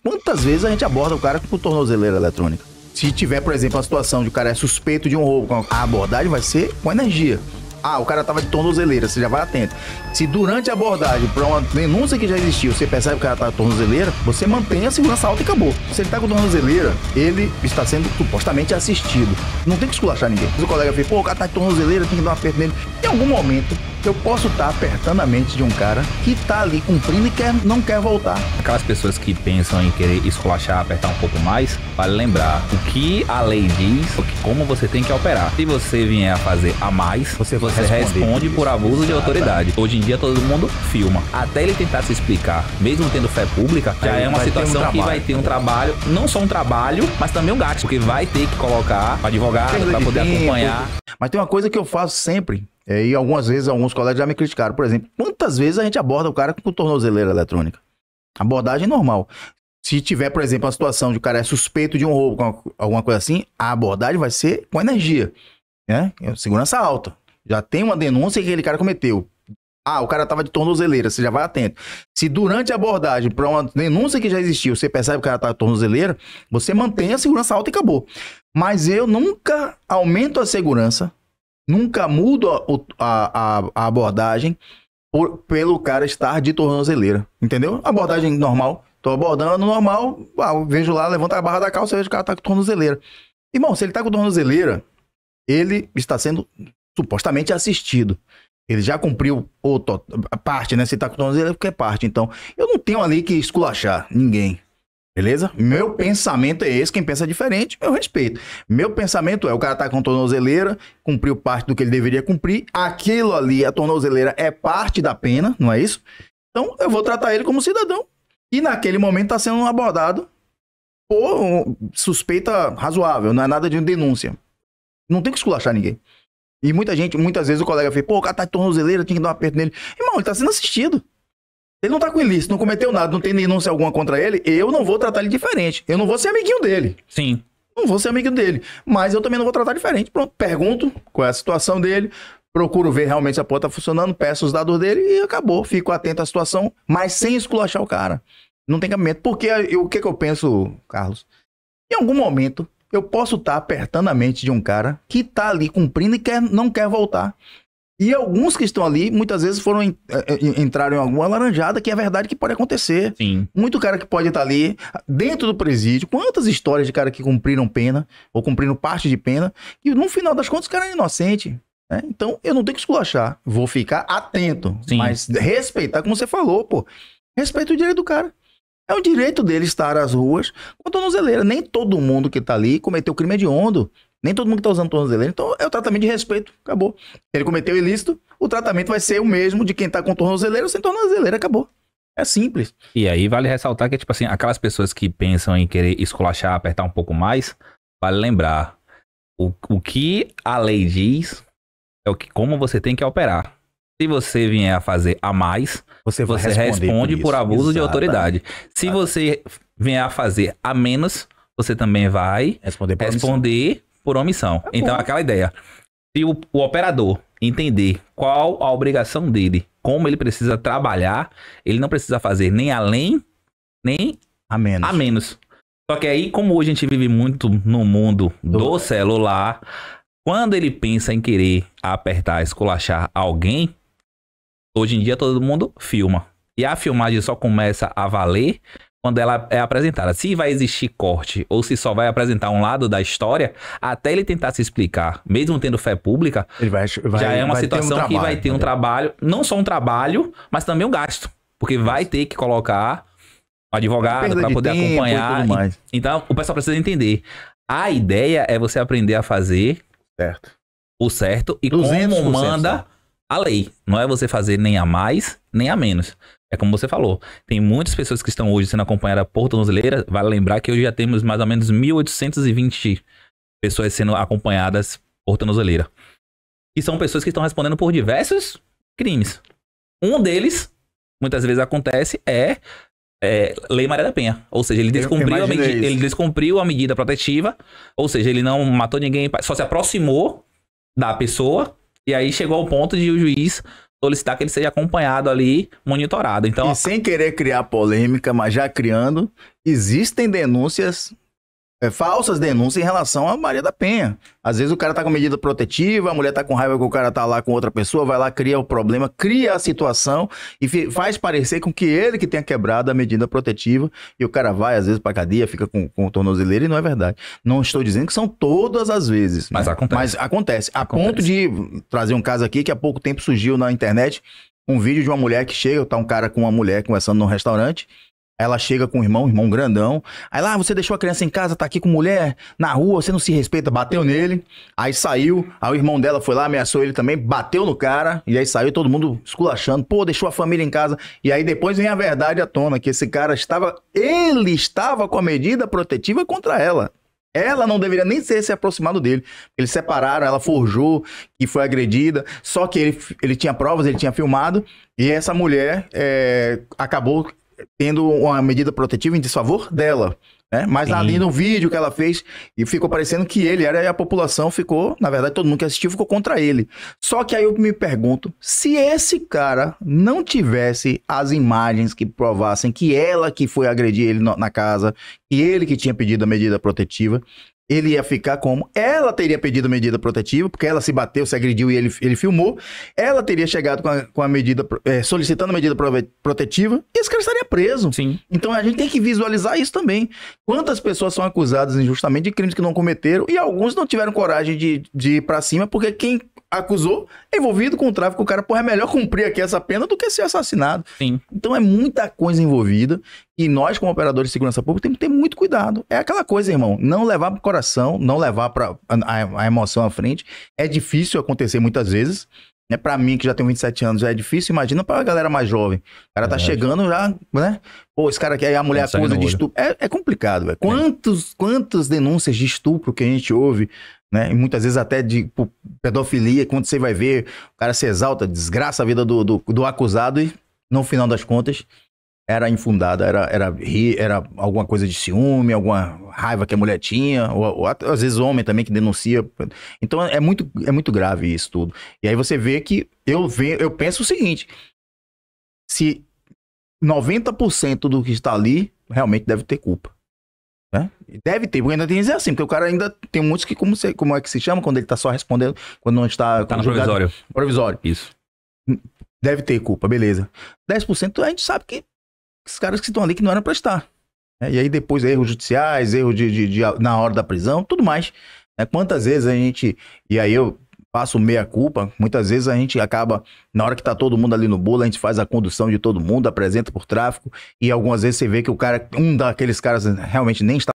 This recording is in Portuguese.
quantas vezes a gente aborda o cara com tornozeleira eletrônica? Se tiver, por exemplo, uma situação de o cara é suspeito de um roubo, a abordagem vai ser com energia. Ah, o cara tava de tornozeleira, você já vai atento. Se durante a abordagem, para uma denúncia que já existiu, você percebe que o cara tá de tornozeleira, você mantém a segurança alta e acabou. Se ele tá com tornozeleira, ele está sendo supostamente assistido. Não tem que esculachar ninguém. Se o colega fala, pô, o cara tá de tornozeleira, tem que dar um aperto nele. Em algum momento, eu posso estar apertando a mente de um cara que tá ali cumprindo e não quer voltar. Aquelas pessoas que pensam em querer esculachar, apertar um pouco mais, vale lembrar o que a lei diz, como você tem que operar. Se você vier a fazer a mais, você responde por abuso de autoridade. Hoje em dia todo mundo filma. Até ele tentar se explicar, mesmo tendo fé pública, já é uma situação que vai ter um trabalho, não só um trabalho, mas também um gasto, porque vai ter que colocar advogado para poder acompanhar. Mas tem uma coisa que eu faço sempre. E algumas vezes, alguns colegas já me criticaram. Por exemplo, quantas vezes a gente aborda o cara com tornozeleira eletrônica? Abordagem normal. Se tiver, por exemplo, uma situação de o cara é suspeito de um roubo, alguma coisa assim, a abordagem vai ser com energia, né? Segurança alta. Já tem uma denúncia que aquele cara cometeu. Ah, o cara tava de tornozeleira, você já vai atento. Se durante a abordagem, para uma denúncia que já existiu, você percebe que o cara tá de tornozeleira, você mantém a segurança alta e acabou. Mas eu nunca aumento a segurança, nunca mudo a abordagem pelo cara estar de tornozeleira, entendeu? Abordagem normal, tô abordando normal, eu vejo lá, levanta a barra da calça, vejo que o cara tá com tornozeleira. Irmão, se ele tá com tornozeleira, ele está sendo supostamente assistido. Ele já cumpriu a parte, né? Se tá com tornozeleira, porque é parte. Então, eu não tenho ali que esculachar ninguém. Beleza? Meu pensamento é esse. Quem pensa diferente, eu respeito. Meu pensamento é, o cara tá com tornozeleira, cumpriu parte do que ele deveria cumprir. Aquilo ali, a tornozeleira, é parte da pena, não é isso? Então, eu vou tratar ele como cidadão. E naquele momento tá sendo abordado por suspeita razoável, não é nada de denúncia. Não tem que esculachar ninguém. E muitas vezes o colega fala, pô, o cara tá de tornozeleira, tem que dar um aperto nele. Irmão, ele tá sendo assistido. Ele não tá com ilícito, não cometeu nada, não tem denúncia alguma contra ele, eu não vou tratar ele diferente. Eu não vou ser amiguinho dele. Sim. Não vou ser amiguinho dele. Mas eu também não vou tratar diferente. Pronto, pergunto qual é a situação dele, procuro ver realmente se a porta tá funcionando, peço os dados dele e acabou. Fico atento à situação, mas sem esculachar o cara. Não tem cabimento. Porque o que eu penso, Carlos? Em algum momento, eu posso estar apertando a mente de um cara que tá ali cumprindo e não quer voltar. E alguns que estão ali, muitas vezes entraram em alguma laranjada, que é verdade que pode acontecer. Sim. Muito cara que pode estar ali dentro do presídio. Quantas histórias de cara que cumpriram pena, ou cumpriram parte de pena, e no final das contas o cara é inocente. Né? Então eu não tenho que esculachar. Vou ficar atento. Sim. Mas respeitar, como você falou, pô. Respeita o direito do cara. É o direito dele estar às ruas com a tornozeleira. Nem todo mundo que tá ali cometeu crime hediondo. Nem todo mundo que tá usando tornozeleira. Então é o tratamento de respeito. Acabou. Ele cometeu ilícito, o tratamento vai ser o mesmo de quem tá com tornozeleira ou sem tornozeleira. Acabou. É simples. E aí vale ressaltar que, tipo assim, aquelas pessoas que pensam em querer esculachar, apertar um pouco mais, vale lembrar. O que a lei diz é como você tem que operar. Se você vier a fazer a mais, você responde por abuso de autoridade. Se você vier a fazer a menos, você também vai responder por omissão. Então, aquela ideia. Se o operador entender qual a obrigação dele, como ele precisa trabalhar, ele não precisa fazer nem além, nem a menos. Só que aí, como hoje a gente vive muito no mundo do celular, quando ele pensa em querer apertar, esculachar alguém, hoje em dia todo mundo filma. E a filmagem só começa a valer quando ela é apresentada. Se vai existir corte ou se só vai apresentar um lado da história, até ele tentar se explicar, mesmo tendo fé pública, já é uma situação que vai ter um trabalho, não só um trabalho, mas também um gasto. Porque vai ter que colocar um advogado para poder acompanhar. Então, o pessoal precisa entender. A ideia é você aprender a fazer o certo e como manda a lei. Não é você fazer nem a mais, nem a menos. É como você falou, tem muitas pessoas que estão hoje sendo acompanhadas por tornozeleira. Vale lembrar que hoje já temos mais ou menos 1.820 pessoas sendo acompanhadas por tornozeleira. E são pessoas que estão respondendo por diversos crimes. Um deles, muitas vezes acontece, é Lei Maria da Penha. Ou seja, ele descumpriu a medida protetiva, ou seja, ele não matou ninguém, só se aproximou da pessoa, e aí chegou ao ponto de o juiz solicitar que ele seja acompanhado ali, monitorado. Então, E sem querer criar polêmica, mas já criando, existem denúncias, falsas denúncias em relação a Maria da Penha. Às vezes o cara tá com medida protetiva, a mulher tá com raiva que o cara tá lá com outra pessoa, vai lá, cria o problema, cria a situação e faz parecer com que ele que tenha quebrado a medida protetiva e o cara vai, às vezes, pra cadeia, fica com tornozeleira e não é verdade. Não estou dizendo que são todas as vezes. Mas né? acontece. Mas acontece. A ponto de trazer um caso aqui que há pouco tempo surgiu na internet, um vídeo de uma mulher que chega, tá um cara com uma mulher conversando num restaurante. Ela chega com o irmão grandão. Aí lá, você deixou a criança em casa, tá aqui com mulher, na rua, você não se respeita, bateu nele. Aí saiu, aí o irmão dela foi lá, ameaçou ele também, bateu no cara. E aí saiu todo mundo esculachando. Pô, deixou a família em casa. E aí depois vem a verdade à tona, que esse cara ele estava com a medida protetiva contra ela. Ela não deveria nem ter se aproximado dele. Eles separaram, ela forjou que foi agredida. Só que ele tinha provas, ele tinha filmado. E essa mulher acabou tendo uma medida protetiva em desfavor dela, né? Mas Sim. ali no vídeo que ela fez, e ficou parecendo que ele era, e a população ficou, na verdade, todo mundo que assistiu ficou contra ele. Só que aí eu me pergunto, se esse cara não tivesse as imagens que provassem que ela que foi agredir ele na casa, e ele que tinha pedido a medida protetiva, ele ia ficar como? Ela teria pedido medida protetiva, porque ela se bateu, se agrediu e ele filmou. Ela teria chegado com a medida, solicitando a medida protetiva, e esse cara estaria preso. sim. Então a gente tem que visualizar isso também. Quantas pessoas são acusadas injustamente de crimes que não cometeram e alguns não tiveram coragem de ir pra cima, porque quem acusou é envolvido com o tráfico. O cara, é melhor cumprir aqui essa pena do que ser assassinado. Sim. Então é muita coisa envolvida e nós, como operadores de segurança pública, temos que ter muito cuidado. É aquela coisa, irmão, não levar pro coração, não levar a emoção à frente. É difícil acontecer muitas vezes. Né? Pra mim, que já tenho 27 anos, já é difícil. Imagina pra galera mais jovem. O cara tá chegando já, né? Pô, esse cara aqui, aí a mulher acusa de estupro. É complicado, velho. Quantas denúncias de estupro que a gente ouve, né? E muitas vezes até de pedofilia, quando você vai ver, o cara se exalta, desgraça a vida do acusado e, no final das contas, era infundada, era alguma coisa de ciúme, alguma raiva que a mulher tinha, ou às vezes homem também que denuncia. Então é muito grave isso tudo. E aí você vê que eu penso o seguinte, se 90% do que está ali realmente deve ter culpa. Né? Deve ter, porque ainda tem que dizer assim, porque o cara ainda tem muitos que, como é que se chama quando ele tá só respondendo, quando não está... Tá no provisório. Provisório. Isso. Deve ter culpa, beleza. 10% a gente sabe que os caras que estão ali que não eram pra estar. Né? E aí depois erros judiciais, erros na hora da prisão, tudo mais. Né? Quantas vezes a gente... E aí eu faço meia culpa, muitas vezes a gente acaba, na hora que tá todo mundo ali no bolo, a gente faz a condução de todo mundo, apresenta por tráfico, e algumas vezes você vê que o cara, um daqueles caras realmente nem está